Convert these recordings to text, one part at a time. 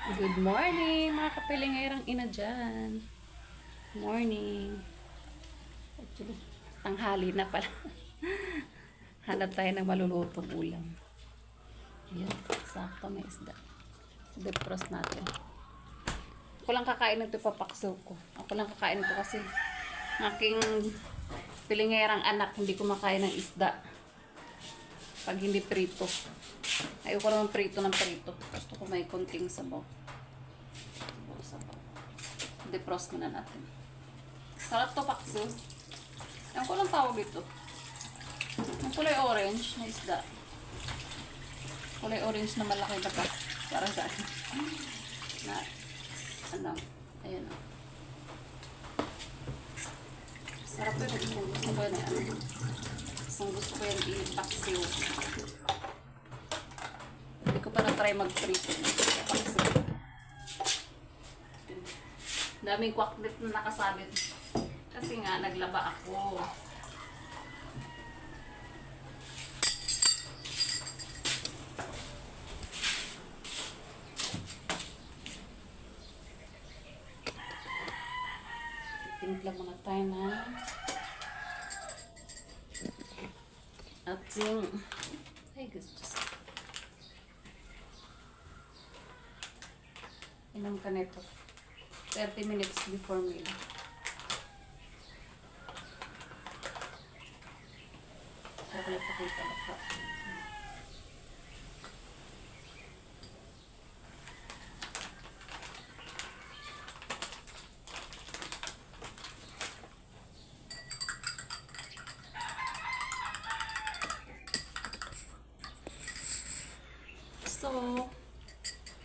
Good morning, mga kapilingerang ina dyan. Morning. Actually, tanghali na pala. Hanap tayo ng malulutong ulam. Yan, sakto may isda. Defrost natin. Ako lang kakain nito, papakso ko. Ako lang kakain nito kasi aking pilingerang anak hindi kumakain ng isda. Pag hindi prito. Ayoko naman prito ng prito. Gusto ko may konting sabaw. Sabaw. Defrost muna natin. Sarap to, pakso. Ang ko lang tawag ito. Ang kulay orange na isda. Kulay orange na malaki na pa. Para sa akin. Na, ano, ayan o. Sarap to yung gusto ko yan eh. Gusto ko yan i-paksiw. Hindi ko pa na-try mag-prito. Daming kwaklit na nakasabit. Kasi nga, naglaba ako. Timpla muna tayo na ating ay gusto. Inom ka nito 30 minutes before meal. Ako lang pakita baka. So,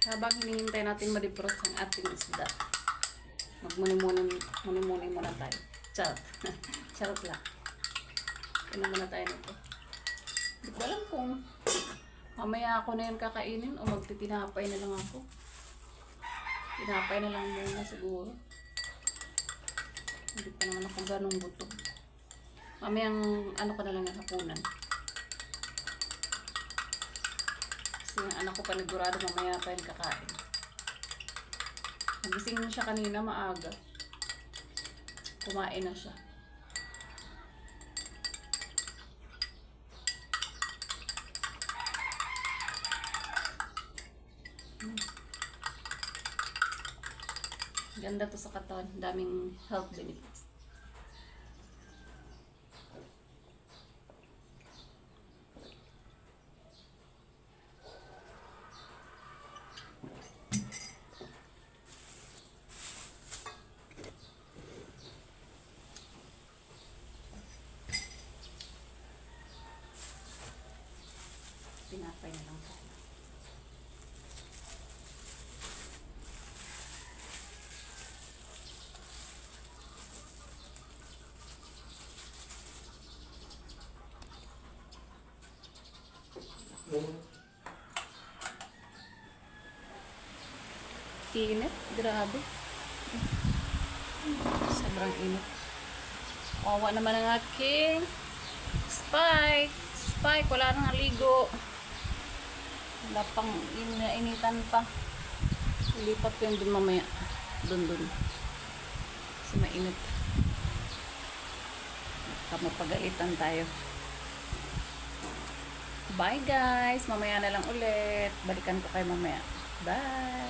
habang hinihintay natin ma-defrost ang ating isda, magmuni-muni muna tayo. Charot. Charot lang. Inom muna tayo nito. Hindi ko alam kung mamaya ako na yun kakainin o magtitinapay na lang ako. Tinapay na lang muna siguro. Hindi pa naman ako ganong gutom. Mamayang ano ka na lang yung hapunan. Kasi yung anak ko panigurado mamaya pa yung kakain. Nagising na siya kanina maaga. Kumain na siya. Ganda to sa katawan. Daming health benefits. Pinapay na lang tayo. Init, grabe. Sobrang init. Kawawa naman ang aking Spike. Spike, wala nang naligo. Wala pang initan pa. Lipat ko yung dun mamaya. Dun. Kasi mainit. Mapagalitan tayo. Bye guys. Mamaya na lang ulit. Balikan ko kayo mamaya. Bye.